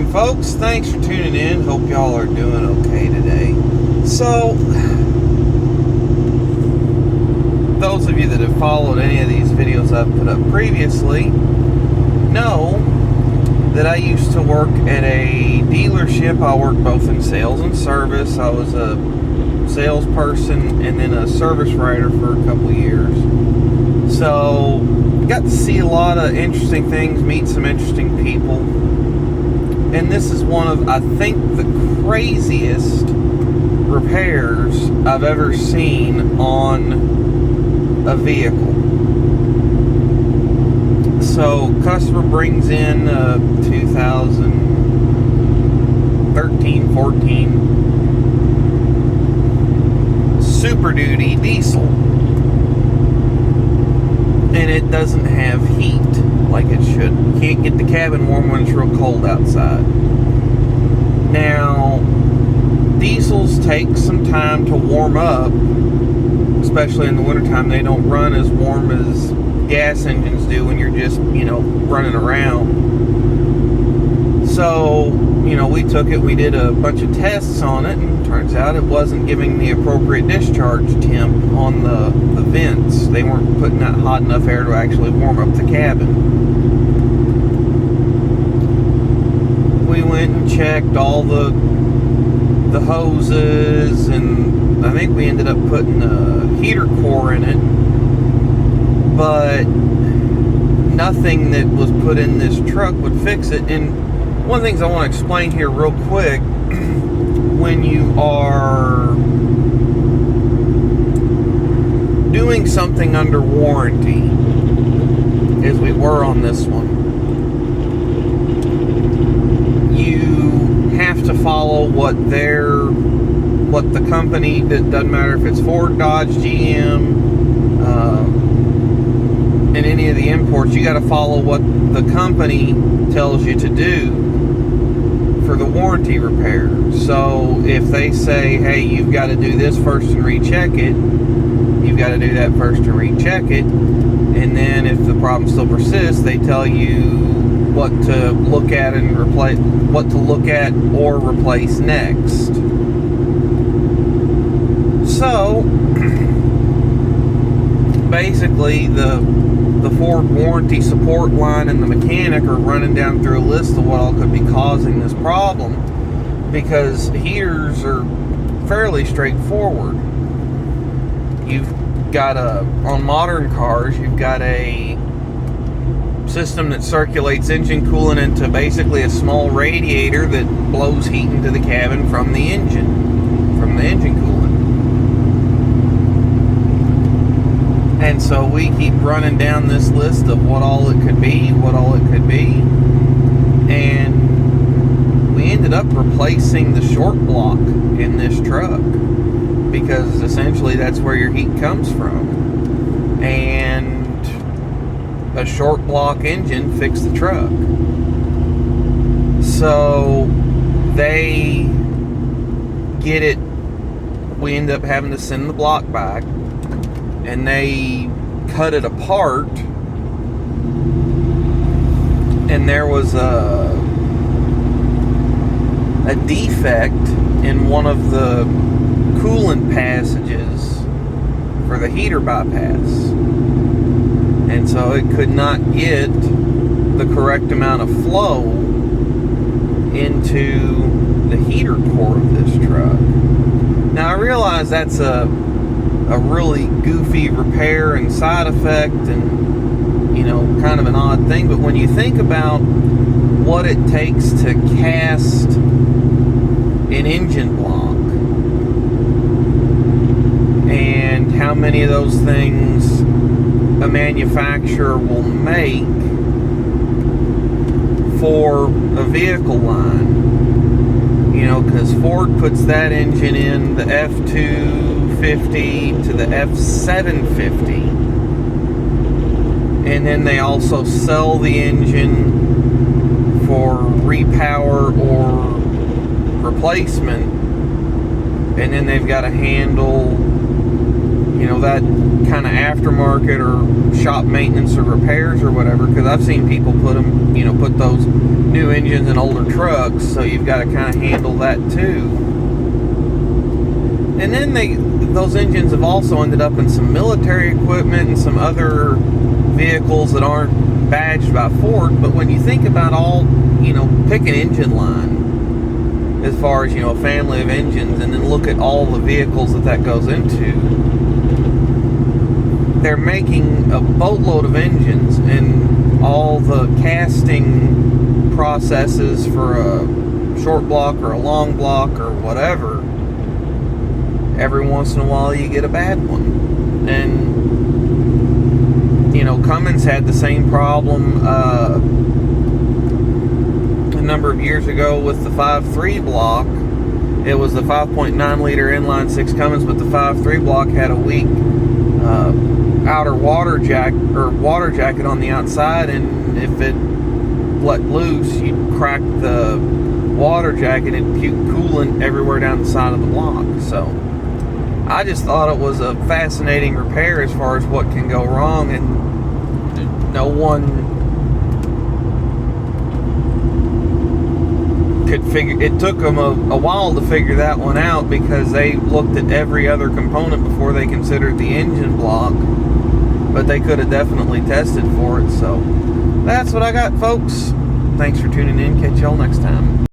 morning, folks. Thanks for tuning in. Hope y'all are doing okay today. So, those of you that have followed any of these videos I've put up previously know that I used to work at a dealership. I worked both in sales and service. I was a salesperson and then a service writer for a couple of years. So, got to see a lot of interesting things, meet some interesting people. And this is one of, I think, the craziest repairs I've ever seen on a vehicle. So, customer brings in a 2013-14 Super Duty diesel. And it doesn't have heat like it should. You can't get the cabin warm when it's real cold outside. Now, diesels take some time to warm up, especially in the wintertime. They don't run as warm as gas engines do when you're just, running around. So, we took it, we did a bunch of tests on it, and turns out it wasn't giving the appropriate discharge temp on the vents. They weren't putting out hot enough air to actually warm up the cabin. We went and checked all the hoses, and I think we ended up putting a heater core in it, but nothing that was put in this truck would fix it. And one of the things I want to explain here real quick, when you are doing something under warranty, as we were on this one, you have to follow what the company, that doesn't matter if it's Ford, Dodge, GM, and any of the imports, you got to follow what the company tells you to do for the warranty repair. So if they say, hey, you've got to do this first and recheck it, you've got to do that first and recheck it. And then if the problem still persists, they tell you what to look at and replace, what to look at or replace next. So basically the Ford warranty support line and the mechanic are running down through a list of what all could be causing this problem, because heaters are fairly straightforward. You've got on modern cars, you've got a system that circulates engine coolant into basically a small radiator that blows heat into the cabin from the engine coolant. And so we keep running down this list of what all it could be, and we ended up replacing the short block in this truck, because essentially that's where your heat comes from. And a short block engine fixed the truck. So they get it, we end up having to send the block back, and they cut it apart, and there was a defect in one of the coolant passages for the heater bypass, and so it could not get the correct amount of flow into the heater core of this truck. Now I realize that's a really goofy repair and side effect, and kind of an odd thing, but when you think about what it takes to cast an engine block and how many of those things a manufacturer will make for a vehicle line, because Ford puts that engine in the F250 to the F750, and then they also sell the engine for repower or replacement, and then they've got to handle that kind of aftermarket or shop maintenance or repairs or whatever, because I've seen people put them, put those new engines in older trucks, so you've got to kind of handle that too. And then those engines have also ended up in some military equipment and some other vehicles that aren't badged by Ford. But when you think about all, pick an engine line as far as, a family of engines, and then look at all the vehicles that goes into, they're making a boatload of engines, and all the casting processes for a short block or a long block or whatever, every once in a while you get a bad one. And Cummins had the same problem a number of years ago with the 5.3 block. It was the 5.9 liter inline six Cummins, but the 5.3 block had a weak outer water jacket on the outside, and if it let loose, you'd crack the water jacket and puke coolant everywhere down the side of the block. So I just thought it was a fascinating repair as far as what can go wrong, and no one could figure. It took them a while to figure that one out, because they looked at every other component before they considered the engine block, but they could have definitely tested for it. So that's what I got, folks. Thanks for tuning in. Catch y'all next time.